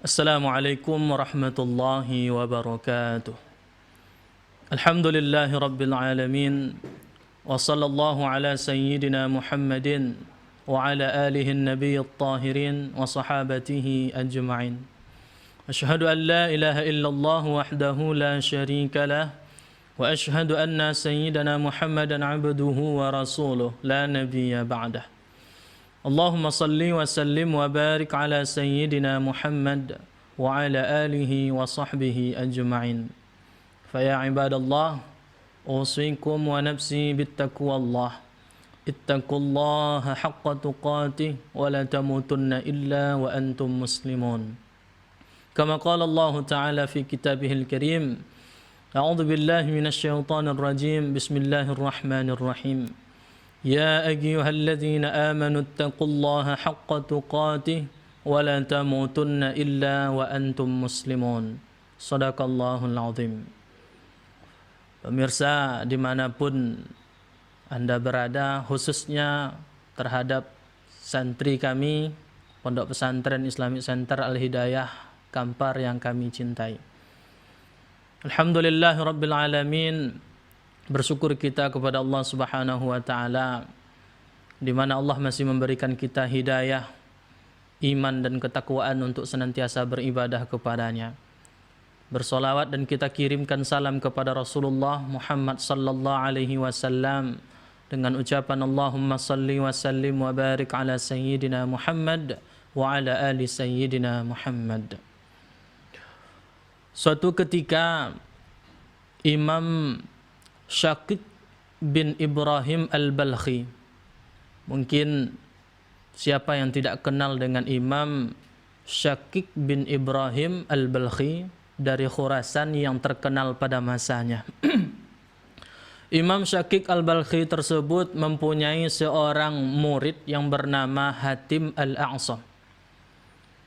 Assalamualaikum warahmatullahi wabarakatuh. Alhamdulillahi rabbil alamin. Wa sallallahu ala sayyidina Muhammadin wa ala alihi an-nabiyyit tahirin wa sahabatihi ajma'in. Ashhadu an la ilaha illallah wahdahu la syarika lah wa ashhadu anna sayyidana Muhammadan abduhu wa rasuluh la nabiyya ba'dah. Allahumma salli wa sallim wa barik ala sayyidina Muhammad wa ala alihi wa sahbihi ajma'in. Faya ibadallah, usikum wa nafsi bittaqwallah. Ittaqullaha haqqa tuqatih wa la tamutunna illa wa antum muslimun. Kama qala Allah Ta'ala fi kitabihil karim. A'udzu billahi minasy syaithanir rajim. Bismillahirrahmanirrahim. يا أيها الذين آمنوا اتقوا الله حق تقاته ولا تموتن إلا وأنتم مسلمون. Sadaqallahul azim. Pemirsa dimanapun Anda berada, khususnya terhadap santri kami Pondok Pesantren Islamic Center Al-Hidayah Kampar yang kami cintai. Alhamdulillahirabbil alamin. Bersyukur kita kepada Allah Subhanahu wa taala di mana Allah masih memberikan kita hidayah, iman dan ketakwaan untuk senantiasa beribadah kepadanya. Bersolawat dan kita kirimkan salam kepada Rasulullah Muhammad sallallahu alaihi wasallam dengan ucapan Allahumma salli wa sallim wa barik ala sayyidina Muhammad wa ala ali sayyidina Muhammad. Suatu ketika Imam Syakik bin Ibrahim Al-Balkhi. Mungkin siapa yang tidak kenal dengan Imam Syakik bin Ibrahim Al-Balkhi dari Khurasan yang terkenal pada masanya. Imam Syakik Al-Balkhi tersebut mempunyai seorang murid yang bernama Hatim Al-A'sam.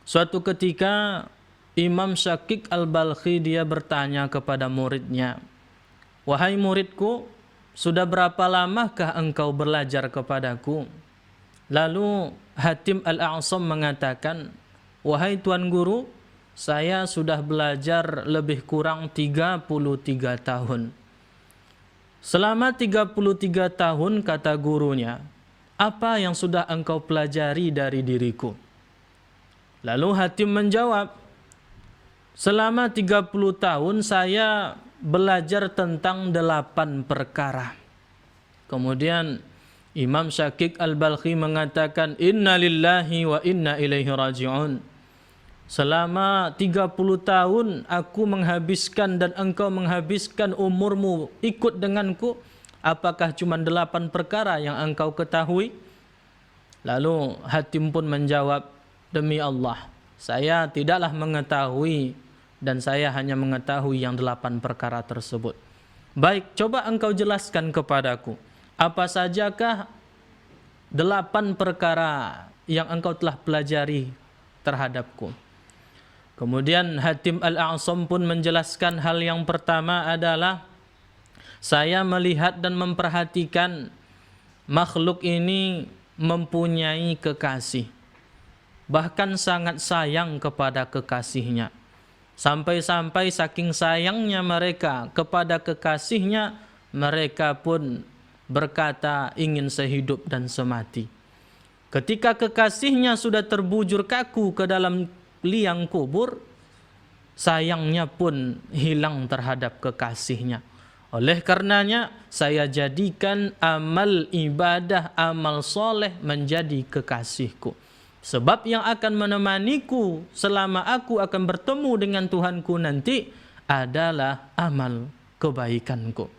Suatu ketika Imam Syakik Al-Balkhi dia bertanya kepada muridnya, "Wahai muridku, sudah berapa lamakah engkau belajar kepadaku?" Lalu Hatim Al-A'sam mengatakan, "Wahai Tuan Guru, saya sudah belajar lebih kurang 33 tahun." "Selama 33 tahun," kata gurunya, "apa yang sudah engkau pelajari dari diriku?" Lalu Hatim menjawab, "Selama 30 tahun saya belajar tentang 8 perkara." Kemudian Imam Syakik Al-Balkhi mengatakan, "Inna lillahi wa inna ilaihi raji'un." Selama 30 tahun aku menghabiskan dan engkau menghabiskan umurmu ikut denganku. Apakah cuma 8 perkara yang engkau ketahui? Lalu Hatim pun menjawab, "Demi Allah, saya tidaklah mengetahui dan saya hanya mengetahui yang 8 perkara tersebut." "Baik, coba engkau jelaskan kepadaku, apa sajakah 8 perkara yang engkau telah pelajari terhadapku?" Kemudian Hatim Al-A'sam pun menjelaskan hal yang pertama adalah, "Saya melihat dan memperhatikan makhluk ini mempunyai kekasih, bahkan sangat sayang kepada kekasihnya. Sampai-sampai saking sayangnya mereka kepada kekasihnya, mereka pun berkata ingin sehidup dan semati. Ketika kekasihnya sudah terbujur kaku ke dalam liang kubur, sayangnya pun hilang terhadap kekasihnya. Oleh karenanya, saya jadikan amal ibadah, amal soleh menjadi kekasihku. Sebab yang akan menemaniku selama aku akan bertemu dengan Tuhanku nanti adalah amal kebaikanku."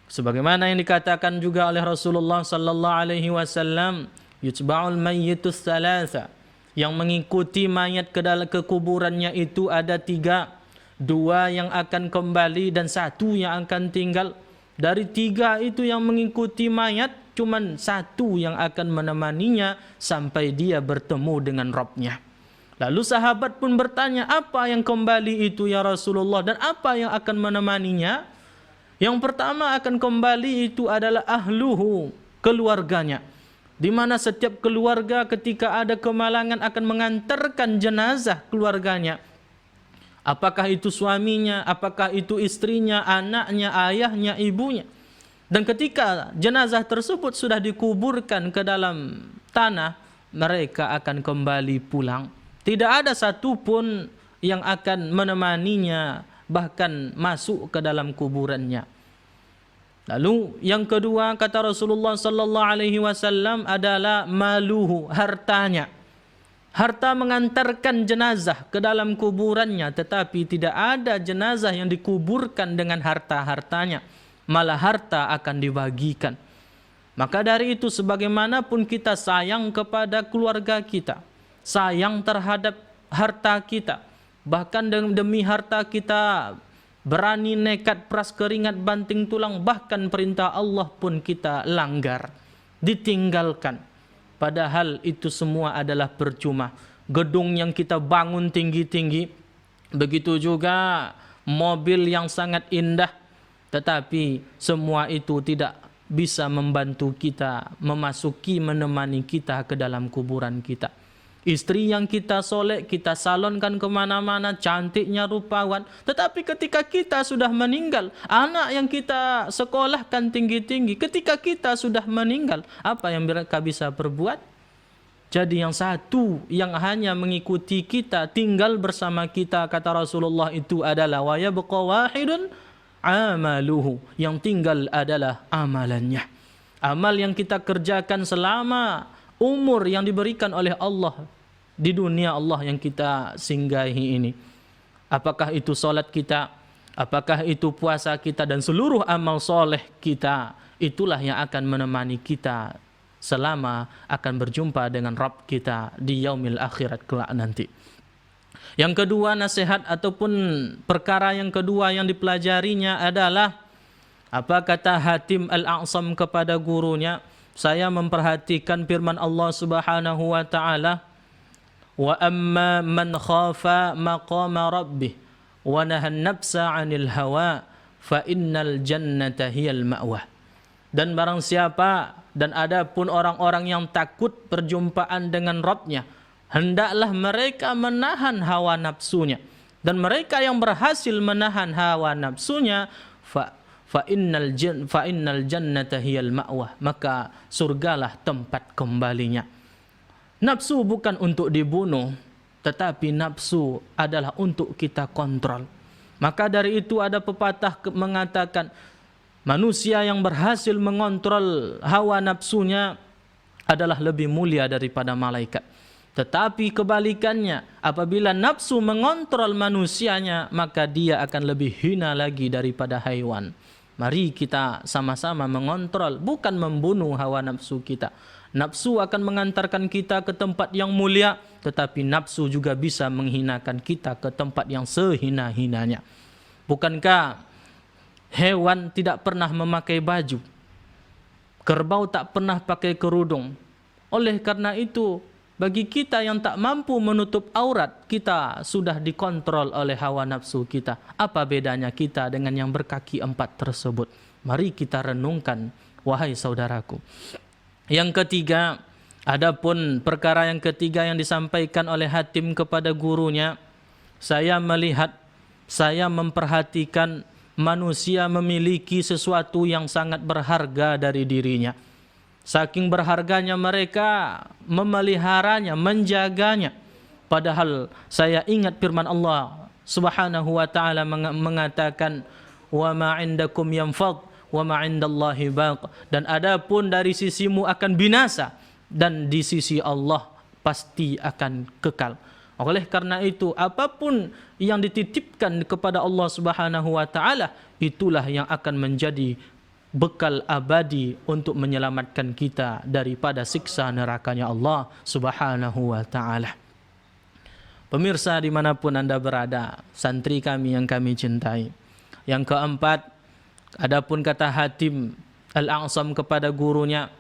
Sebagaimana yang dikatakan juga oleh Rasulullah sallallahu alaihi wasallam, "Yutba'ul mayyitus thalatha." Yang mengikuti mayat ke dalam kuburannya itu ada 3. 2 yang akan kembali dan 1 yang akan tinggal. Dari 3 itu yang mengikuti mayat, cuman 1 yang akan menemaninya sampai dia bertemu dengan Rabbnya. Lalu sahabat pun bertanya, "Apa yang kembali itu ya Rasulullah, dan apa yang akan menemaninya?" "Yang pertama akan kembali itu adalah ahluhu," keluarganya. di mana setiap keluarga ketika ada kemalangan akan mengantarkan jenazah keluarganya. Apakah itu suaminya, apakah itu istrinya, anaknya, ayahnya, ibunya. Dan ketika jenazah tersebut sudah dikuburkan ke dalam tanah, mereka akan kembali pulang. Tidak ada satupun yang akan menemaninya, bahkan masuk ke dalam kuburannya. Lalu yang kedua kata Rasulullah sallallahu alaihi wasallam adalah maluhu, hartanya. Harta mengantarkan jenazah ke dalam kuburannya, tetapi tidak ada jenazah yang dikuburkan dengan harta-hartanya. Malah harta akan dibagikan. Maka dari itu sebagaimanapun kita sayang kepada keluarga kita, sayang terhadap harta kita, bahkan demi harta kita berani nekat peras keringat banting tulang, bahkan perintah Allah pun kita langgar, ditinggalkan. Padahal itu semua adalah percuma. Gedung yang kita bangun tinggi-tinggi, begitu juga mobil yang sangat indah, tetapi semua itu tidak bisa membantu kita memasuki, menemani kita ke dalam kuburan kita. Istri yang kita solek, kita salonkan kemana-mana, cantiknya rupawan, tetapi ketika kita sudah meninggal, anak yang kita sekolahkan tinggi-tinggi, ketika kita sudah meninggal, apa yang mereka bisa perbuat? Jadi yang satu yang hanya mengikuti kita, tinggal bersama kita, kata Rasulullah, itu adalah wa yabqa wahidun amaluhu, yang tinggal adalah amalannya. Amal yang kita kerjakan selama umur yang diberikan oleh Allah di dunia Allah yang kita singgahi ini. Apakah itu solat kita, apakah itu puasa kita, dan seluruh amal soleh kita, itulah yang akan menemani kita selama akan berjumpa dengan Rabb kita di yaumil akhirat kelak nanti. Yang kedua, nasihat ataupun perkara yang kedua yang dipelajarinya adalah apa kata Hatim Al-A'sam kepada gurunya. Saya memperhatikan firman Allah Subhanahu wa taala, wa amma man khafa maqama rabbih wa nahan nafsa 'anil hawa fa innal jannata hiyal ma'wah. Dan barang siapa, dan ada pun orang-orang yang takut perjumpaan dengan Rabbnya, hendaklah mereka menahan hawa nafsunya, dan mereka yang berhasil menahan hawa nafsunya fa innal jannata hiyal ma'wah, maka surgalah tempat kembalinya. Nafsu bukan untuk dibunuh, tetapi nafsu adalah untuk kita kontrol. Maka dari itu ada pepatah mengatakan, manusia yang berhasil mengontrol hawa nafsunya adalah lebih mulia daripada malaikat. Tetapi kebalikannya, apabila nafsu mengontrol manusianya, maka dia akan lebih hina lagi daripada haiwan. Mari kita sama-sama mengontrol, bukan membunuh hawa nafsu kita. Nafsu akan mengantarkan kita ke tempat yang mulia, tetapi nafsu juga bisa menghinakan kita ke tempat yang sehina-hinanya. Bukankah hewan tidak pernah memakai baju? Kerbau tak pernah pakai kerudung. Oleh karena itu, bagi kita yang tak mampu menutup aurat, kita sudah dikontrol oleh hawa nafsu kita. Apa bedanya kita dengan yang berkaki empat tersebut? Mari kita renungkan, wahai saudaraku. Yang ketiga, adapun perkara yang ketiga yang disampaikan oleh Hatim kepada gurunya, saya melihat, saya memperhatikan manusia memiliki sesuatu yang sangat berharga dari dirinya. Saking berharganya mereka memeliharanya, menjaganya. Padahal saya ingat firman Allah Subhanahu wa taala mengatakan, wa ma indakum yanfad wa ma indallahi baq, dan adapun dari sisimu akan binasa dan di sisi Allah pasti akan kekal. Oleh karena itu, apapun yang dititipkan kepada Allah Subhanahu wa taala, itulah yang akan menjadi bekal abadi untuk menyelamatkan kita daripada siksa nerakanya Allah Subhanahu wa ta'ala. Pemirsa dimanapun Anda berada, santri kami yang kami cintai. Yang keempat, adapun kata Hatim Al-A'sam kepada gurunya,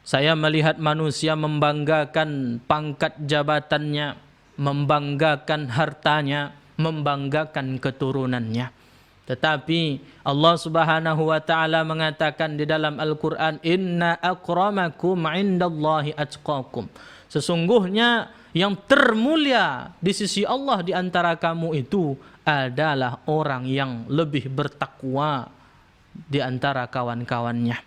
saya melihat manusia membanggakan pangkat jabatannya, membanggakan hartanya, membanggakan keturunannya. Tetapi Allah Subhanahu wa taala mengatakan di dalam Al-Qur'an, "Inna akramakum 'indallahi atqakum." Sesungguhnya yang termulia di sisi Allah di antara kamu itu adalah orang yang lebih bertakwa di antara kawan-kawannya.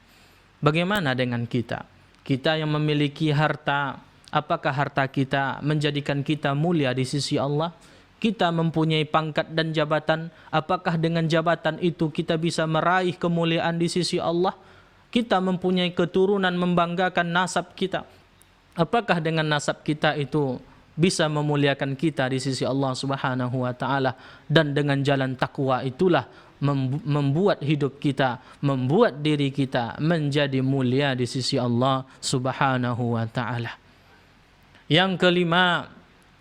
Bagaimana dengan kita? Kita yang memiliki harta, apakah harta kita menjadikan kita mulia di sisi Allah? Kita mempunyai pangkat dan jabatan, apakah dengan jabatan itu kita bisa meraih kemuliaan di sisi Allah? Kita mempunyai keturunan membanggakan nasab kita, apakah dengan nasab kita itu bisa memuliakan kita di sisi Allah Subhanahu wa taala? Dan dengan jalan takwa itulah membuat hidup kita, membuat diri kita menjadi mulia di sisi Allah Subhanahu wa taala. Yang kelima,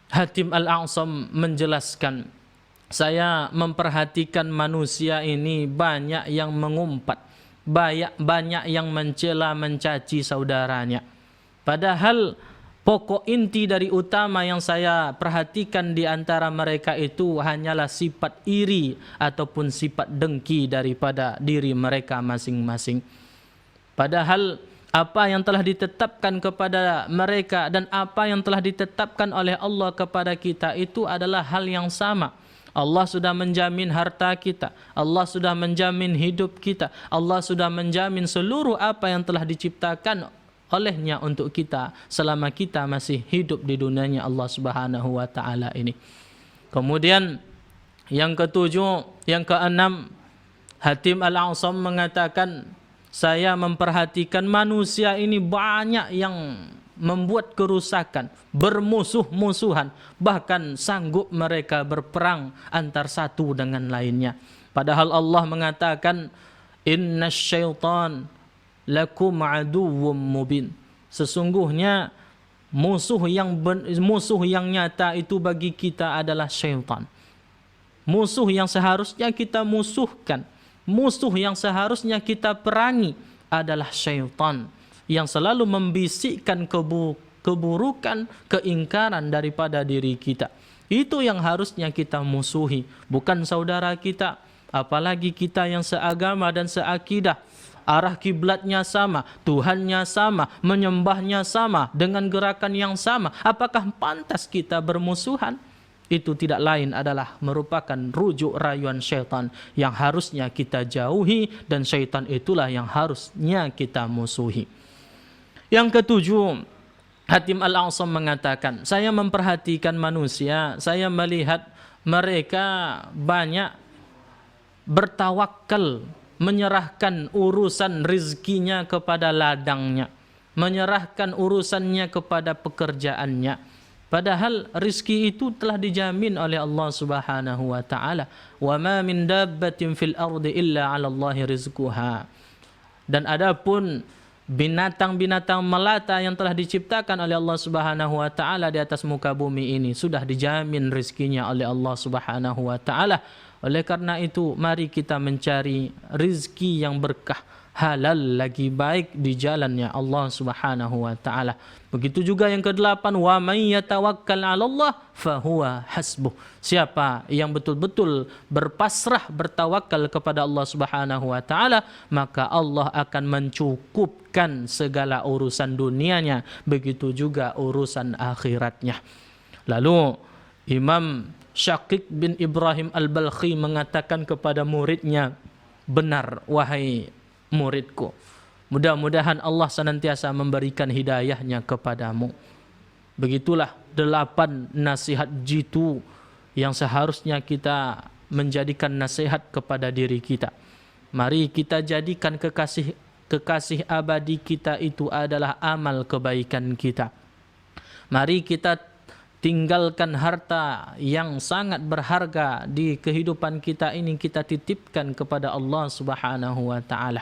Hatim Al-A'sam menjelaskan, saya memperhatikan manusia ini banyak yang mengumpat, banyak yang mencela mencaci saudaranya. Padahal pokok inti dari utama yang saya perhatikan di antara mereka itu hanyalah sifat iri ataupun sifat dengki daripada diri mereka masing-masing. Padahal apa yang telah ditetapkan kepada mereka dan apa yang telah ditetapkan oleh Allah kepada kita itu adalah hal yang sama. Allah sudah menjamin harta kita, Allah sudah menjamin hidup kita, Allah sudah menjamin seluruh apa yang telah diciptakan olehnya untuk kita selama kita masih hidup di dunianya Allah Subhanahu wa taala ini. Kemudian yang ketujuh, yang keenam, Hatim Al-A'sam mengatakan, saya memperhatikan manusia ini banyak yang membuat kerusakan, bermusuh-musuhan, bahkan sanggup mereka berperang antar satu dengan lainnya. Padahal Allah mengatakan, "Innasyaitan lakum aduwwum mubin." Sesungguhnya musuh yang nyata itu bagi kita adalah syaitan. Musuh yang seharusnya kita musuhkan, musuh yang seharusnya kita perangi adalah syaitan yang selalu membisikkan keburukan, keingkaran daripada diri kita. Itu yang harusnya kita musuhi, bukan saudara kita, apalagi kita yang seagama dan seakidah. Arah kiblatnya sama, Tuhannya sama, menyembahnya sama, dengan gerakan yang sama. Apakah pantas kita bermusuhan? Itu tidak lain adalah merupakan rujuk rayuan syaitan yang harusnya kita jauhi, dan syaitan itulah yang harusnya kita musuhi. Yang ketujuh, Hatim Al-A'sam mengatakan, saya memperhatikan manusia, saya melihat mereka banyak bertawakal, menyerahkan urusan rizkinya kepada ladangnya, menyerahkan urusannya kepada pekerjaannya. Padahal rizki itu telah dijamin oleh Allah Subhanahu wa taala. Wa ma min dabbatin fil ardi illa 'ala Allahi rizquha. Dan adapun binatang-binatang melata yang telah diciptakan oleh Allah Subhanahu wa taala di atas muka bumi ini sudah dijamin rizkinya oleh Allah Subhanahu wa taala. Oleh karena itu, mari kita mencari rizki yang berkah, halal lagi baik di jalannya Allah Subhanahu wa taala. Begitu juga yang kedelapan, wa may yatawakkal 'ala Allah fahuwa hasbuh. Siapa yang betul-betul berpasrah, bertawakal kepada Allah Subhanahu wa taala, maka Allah akan mencukupkan segala urusan dunianya, begitu juga urusan akhiratnya. Lalu Imam Syaqiq bin Ibrahim Al-Balkhi mengatakan kepada muridnya, benar wahai muridku, mudah-mudahan Allah senantiasa memberikan hidayahnya kepadamu. Begitulah 8 nasihat jitu yang seharusnya kita menjadikan nasihat kepada diri kita. Mari kita jadikan kekasih abadi kita itu adalah amal kebaikan kita. Mari kita tinggalkan harta yang sangat berharga di kehidupan kita ini, kita titipkan kepada Allah Subhanahu wa taala.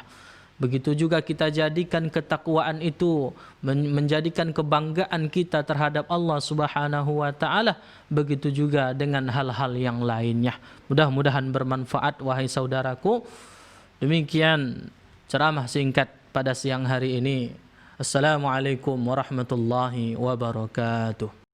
Begitu juga kita jadikan ketakwaan itu menjadikan kebanggaan kita terhadap Allah Subhanahu wa taala. Begitu juga dengan hal-hal yang lainnya. Mudah-mudahan bermanfaat wahai saudaraku. Demikian ceramah singkat pada siang hari ini. Assalamualaikum warahmatullahi wabarakatuh.